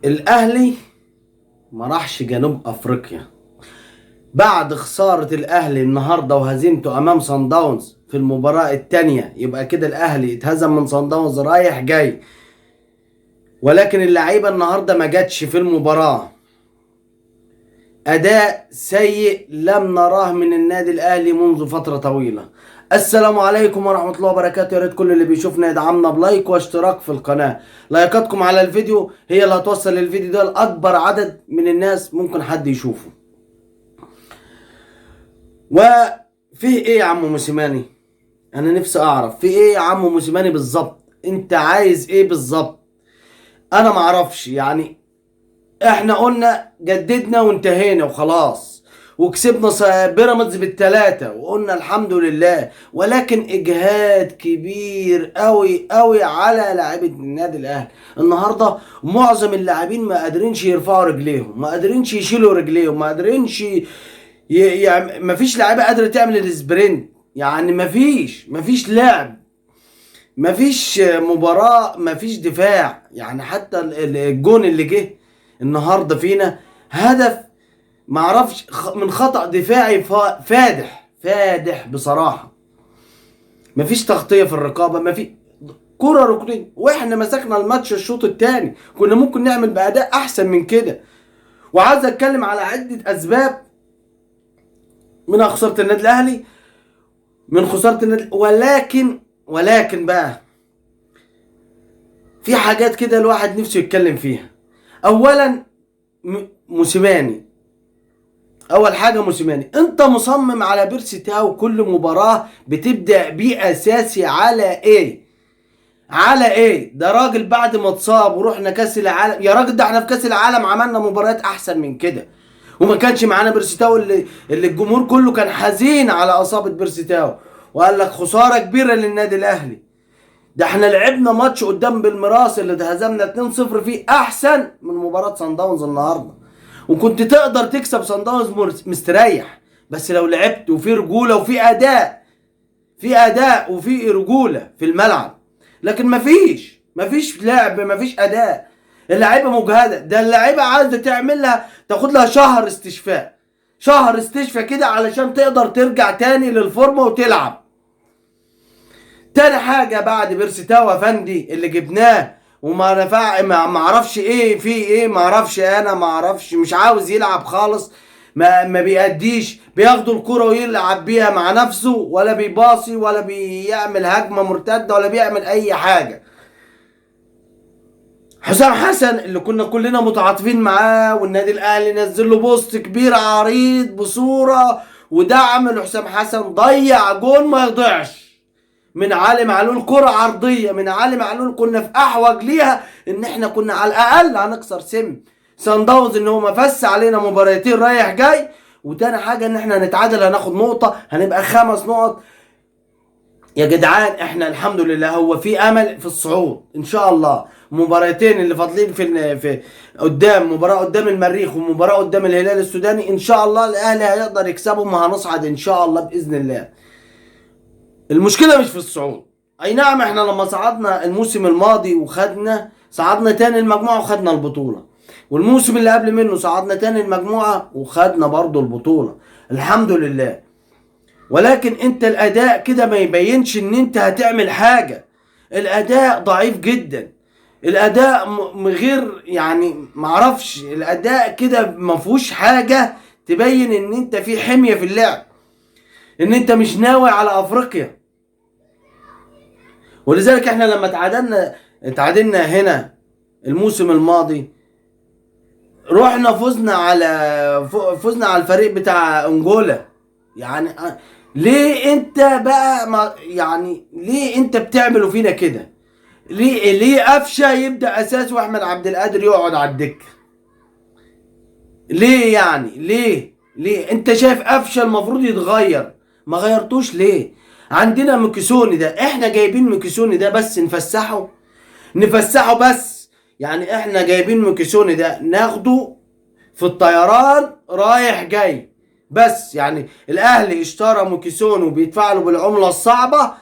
الاهلي ما راحش جنوب افريقيا بعد خسارة الاهلي النهاردة وهزيمته امام صن داونز في المباراة التانية. يبقى كده الاهلي اتهزم من صن داونز رايح جاي، ولكن اللعيبة النهاردة ما جاتش في المباراة. اداء سيء لم نراه من النادي الاهلي منذ فترة طويلة. السلام عليكم ورحمة الله وبركاته. يا ريت كل اللي بيشوفنا يدعمنا بلايك واشتراك في القناة. لايكاتكم على الفيديو هي اللي هتوصل الفيديو ده لأكبر عدد من الناس ممكن حد يشوفه. وفيه ايه يا عم موسيماني؟ انا نفسي اعرف في ايه يا عم موسيماني بالظبط؟ انت عايز ايه بالظبط؟ انا معرفش. يعني احنا قلنا جددنا وانتهينا وخلاص، وكسبنا بيراميدز بالثلاثة وقلنا الحمد لله، ولكن اجهاد كبير قوي قوي على لاعيبه النادي الاهلي. النهارده معظم اللاعبين ما قادرينش يرفعوا رجليهم، ما قادرينش يشيلوا رجليهم، ما قادرينش يعني ما فيش لعيبه قادره تعمل السبرنت. يعني ما فيش لعب، ما فيش مباراه، ما فيش دفاع. يعني حتى الجون اللي جه النهارده فينا هدف معرفش من خطأ دفاعي فادح بصراحة. مفيش تغطية في الرقابة، مفيش كرة ركنية، واحنا مسكنا الماتش الشوط الثاني كنا ممكن نعمل بأداء أحسن من كده. وعايز أتكلم على عدة أسباب من خسارة النادي الأهلي، من خسارة النادي، ولكن بقى في حاجات كده الواحد نفسه يتكلم فيها. أولا موسيماني، اول حاجه موسيماني انت مصمم على بيرسي تاو كل مباراه بتبدا بيه اساسي. على ايه ده راجل بعد ما اتصاب ورحنا كاس العالم يا راجل؟ ده احنا في كاس العالم عملنا مباريات احسن من كده وما كانش معانا بيرسي تاو اللي الجمهور كله كان حزين على اصابه بيرسي تاو وقال لك خساره كبيره للنادي الاهلي. ده احنا لعبنا ماتش قدام بالميراس اللي اتهزمنا 2-0 فيه احسن من مباراه صن داونز النهارده، وكنت تقدر تكسب صن داونز مستريح. بس لو لعبت وفي رجوله وفي اداء وفي رجوله في الملعب، لكن مفيش لعب، مفيش اداء. اللعيبه مجهده، ده اللعيبه عايزه تاخد لها شهر استشفاء كده علشان تقدر ترجع تاني للفورمه وتلعب. تاني حاجه بعد بيرسي تاو افندي اللي جبناه وما نفع، ما اعرفش ايه في ايه، ما اعرفش مش عاوز يلعب خالص، ما بيأديش، بياخدوا الكرة ويلعب بيها مع نفسه، ولا بيباصي ولا بيعمل هجمة مرتدة ولا بيعمل اي حاجة. حسام حسن اللي كنا كلنا متعاطفين معاه والنادي الاهلي نزل له بوست كبير عريض بصورة ودعم لحسام حسن، ضيع جون ما يضيعش من علي معلول، كرة عرضية من علي معلول كنا في احوج ليها ان احنا كنا على الاقل هنكسر صن داونز ان هو مفس علينا مباراتين رايح جاي. وتاني حاجة ان احنا هنتعادل هناخد نقطة هنبقى 5 نقط. يا جدعان احنا الحمد لله هو في امل في الصعود ان شاء الله. مباراتين اللي فاضلين في قدام، مباراة قدام المريخ ومباراة قدام الهلال السوداني، ان شاء الله الاهلي هيقدر يكسبهم وهنصعد ان شاء الله باذن الله. المشكلة مش في الصعود. اي نعم احنا لما صعدنا الموسم الماضي صعدنا تاني المجموعة وخدنا البطولة، والموسم اللي قبل منه صعدنا تاني المجموعة وخدنا برضو البطولة الحمد لله. ولكن انت الاداء كده ما يبينش ان انت هتعمل حاجة. الاداء ضعيف جدا، الاداء غير يعني معرفش، الاداء كده مفهوش حاجة تبين ان انت في حمية في اللعب، ان انت مش ناوي على افريقيا. ولذلك احنا لما تعادلنا هنا الموسم الماضي، رحنا فزنا على الفريق بتاع انجولا. يعني ليه انت بقى يعني ليه انت بتعملوا فينا كده؟ ليه قفشه يبدا اساس واحمد عبد القادر يقعد على الدكه؟ ليه يعني ليه انت شايف قفشه المفروض يتغير ما غيرتوش ليه؟ عندنا مكيسوني ده، احنا جايبين مكيسوني ده بس نفسحه بس. يعني احنا جايبين مكيسوني ده ناخده في الطيران رايح جاي بس. يعني الاهلي اشترى مكيسوني وبيدفع له بالعمله الصعبه،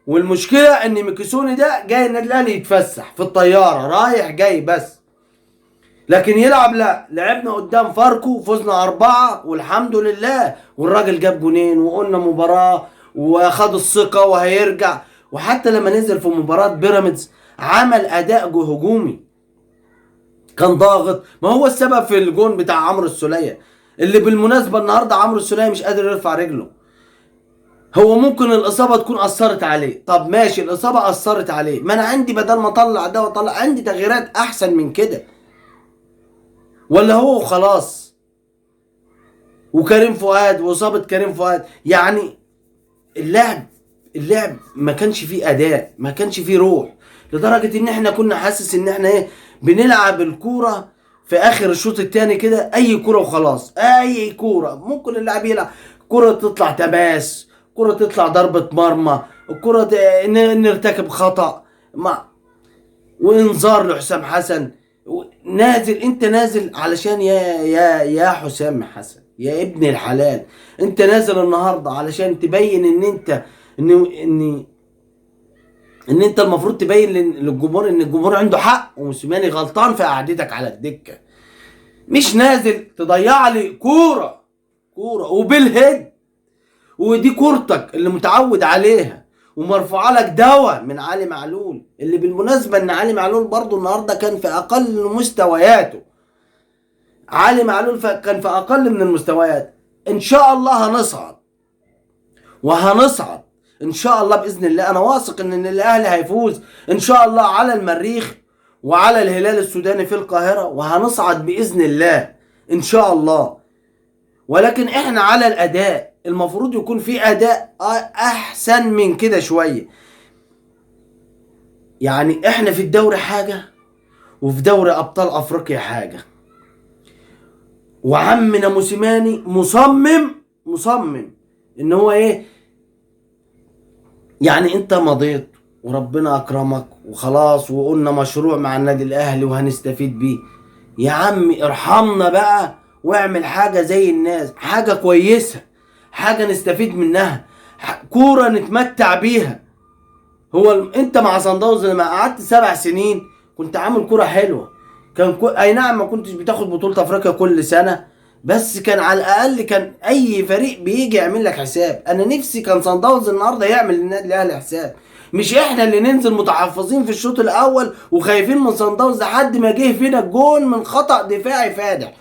والمشكله ان مكيسوني ده جاي النادي الاهلي يتفسح في الطياره رايح جاي بس. لكن يلعب لا، لعبنا قدام فاركو فزنا 4 والحمد لله، والراجل جاب جونين وقلنا مباراة واخد الثقة وهيرجع. وحتى لما نزل في مباراة بيراميدز عمل اداء هجومي، كان ضاغط. ما هو السبب في الجون بتاع عمرو السولية، اللي بالمناسبة النهاردة عمرو السولية مش قادر يرفع رجله. هو ممكن الإصابة تكون أثرت عليه، طب ماشي الإصابة أثرت عليه، ما أنا عندي بدل ما أطلع ده وأطلع عندي تغييرات أحسن من كده. ولا هو خلاص. وكريم فؤاد وإصابة كريم فؤاد يعني اللعب ما كانش فيه أداء، ما كانش فيه روح، لدرجة إن إحنا كنا حاسس إن إحنا إيه، بنلعب الكورة في آخر الشوط التاني كده، أي كورة وخلاص، أي كورة ممكن اللاعب يلعب، كورة تطلع تماس، كورة تطلع ضربة مرمى، الكورة نرتكب خطأ ما، وانذار لحسام حسن. نازل، انت نازل علشان يا حسام حسن يا ابن الحلال، انت نازل النهارده علشان تبين ان انت ان ان ان انت المفروض تبين للجمهور ان الجمهور عنده حق وموسيماني غلطان في قعدتك على الدكه. مش نازل تضيع لي كوره وبالهيد، ودي كورتك اللي متعود عليها، ومرفوعه لك دواء من علي معلول، اللي بالمناسبه ان علي معلول برضو النهارده كان في اقل مستوياته. علي معلول كان في اقل من المستويات. ان شاء الله هنصعد وهنصعد ان شاء الله باذن الله. انا واثق ان الاهلي هيفوز ان شاء الله على المريخ وعلى الهلال السوداني في القاهره، وهنصعد باذن الله ان شاء الله. ولكن احنا على الاداء المفروض يكون في اداء احسن من كده شويه. يعني احنا في الدوري حاجه، وفي دوري ابطال افريقيا حاجه، وعمنا موسيماني مصمم ان هو ايه، يعني انت مضيت وربنا اكرمك وخلاص وقلنا مشروع مع النادي الاهلي وهنستفيد بيه، يا عم ارحمنا بقى واعمل حاجة زي الناس، حاجة كويسة، حاجة نستفيد منها، كورة نتمتع بيها. انت مع صن داونز لما قعدت 7 سنين كنت عامل كورة حلوة، اي نعم ما كنتش بتاخد بطولة افريقيا كل سنة، بس كان على الاقل كان اي فريق بيجي يعمل لك حساب. انا نفسي كان صن داونز النهارده يعمل للنادي الاهلي حساب، مش احنا اللي ننزل متحفظين في الشوط الاول وخايفين من صن داونز لحد ما جه فينا الجون من خطأ دفاعي فادح.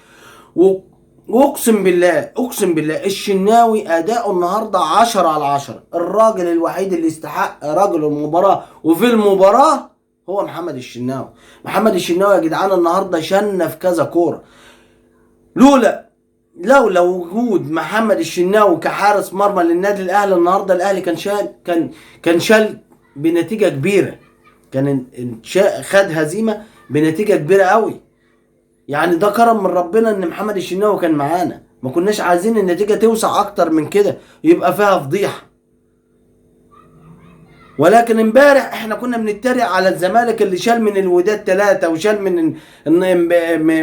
واقسم بالله الشناوي اداؤه النهارده 10/10. الراجل الوحيد اللي يستحق رجل المباراه وفي المباراه هو محمد الشناوي. محمد الشناوي يا جدعان النهارده شن في كذا كوره. لولا وجود محمد الشناوي كحارس مرمى للنادي الاهلي النهارده، الاهلي كان شال بنتيجه كبيره، كان خد هزيمه بنتيجه كبيره قوي. يعني ده كرم من ربنا ان محمد الشناوي كان معانا، ما كناش عايزين النتيجه توسع اكتر من كده يبقى فيها فضيحه. ولكن امبارح احنا كنا بنتريق على الزمالك اللي شال من الوداد 3 وشال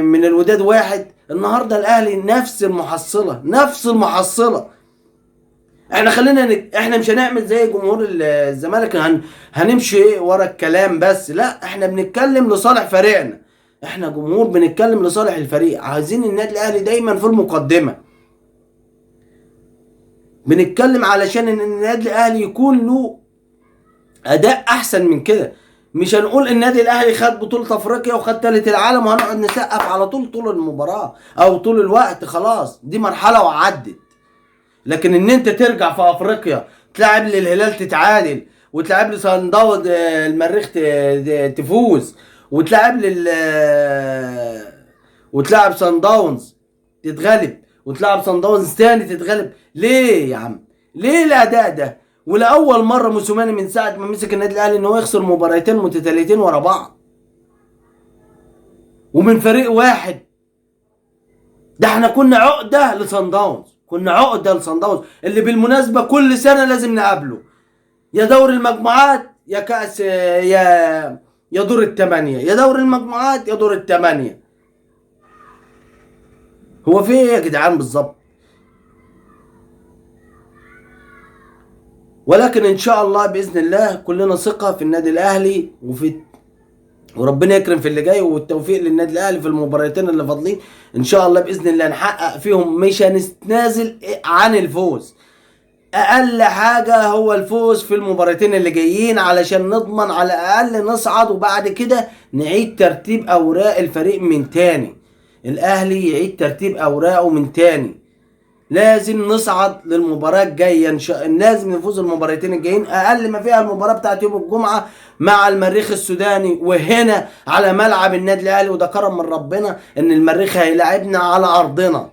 من الوداد 1. النهارده الاهلي نفس المحصله. احنا احنا مش هنعمل زي جمهور الزمالك هنمشي ورا الكلام بس، لا احنا بنتكلم لصالح فريقنا، احنا جمهور بنتكلم لصالح الفريق، عايزين النادي الاهلي دايما في المقدمه. بنتكلم علشان ان النادي الاهلي يكون له اداء احسن من كده. مش هنقول النادي الاهلي خد بطولة افريقيا وخد ثالث العالم وهنقعد نسقف على طول المباراة او طول الوقت، خلاص دي مرحلة وعدت. لكن ان انت ترجع في افريقيا تلعب لي الهلال تتعادل، وتلعب لي صن داونز المريخ تفوز، وتلعب لي وتلعب صن داونز تتغلب، وتلعب صن داونز تاني تتغلب، ليه يا عم؟ ليه الاداء ده؟ ولاول مره موسيماني من ساعه ما مسك النادي الاهلي ان هو يخسر مباراتين متتاليتين ورا بعض ومن فريق واحد. ده احنا كنا عقده لصن داونز، اللي بالمناسبه كل سنه لازم نقابله، يا دور المجموعات يا كاس يا دور الثمانيه، يا دور المجموعات يا دور الثمانيه. هو في ايه يا جدعان بالظبط؟ ولكن ان شاء الله باذن الله كلنا ثقه في النادي الاهلي وفي وربنا يكرم في اللي جاي، والتوفيق للنادي الاهلي في المباراتين اللي فاضلين ان شاء الله باذن الله نحقق فيهم، مش هنتنازل عن الفوز. اقل حاجة هو الفوز في المباراتين اللي جايين علشان نضمن على الاقل نصعد، وبعد كده نعيد ترتيب اوراق الفريق من تاني. الاهلي يعيد ترتيب اوراقه من تاني. لازم نصعد للمباراة الجاية لازم نفوز المباراتين الجايين، اقل ما فيها المباراة بتاعت يوم الجمعة مع المريخ السوداني، وهنا على ملعب النادي الاهلي، وده كرم من ربنا ان المريخ هيلاعبنا على ارضنا.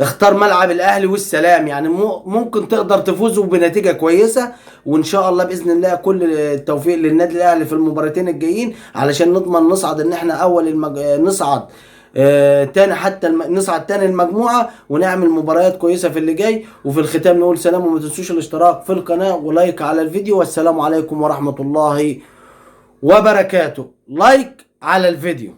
اختار ملعب الاهلي والسلام، يعني ممكن تقدر تفوزوا بنتيجة كويسة، وان شاء الله باذن الله كل التوفيق للنادي الاهلي في المباراتين الجايين علشان نضمن نصعد، ان احنا اول نصعد تاني، حتى نصعد تاني المجموعة، ونعمل مباريات كويسة في اللي جاي. وفي الختام نقول سلام، وما تنسوش الاشتراك في القناة ولايك على الفيديو، والسلام عليكم ورحمة الله وبركاته. لايك على الفيديو.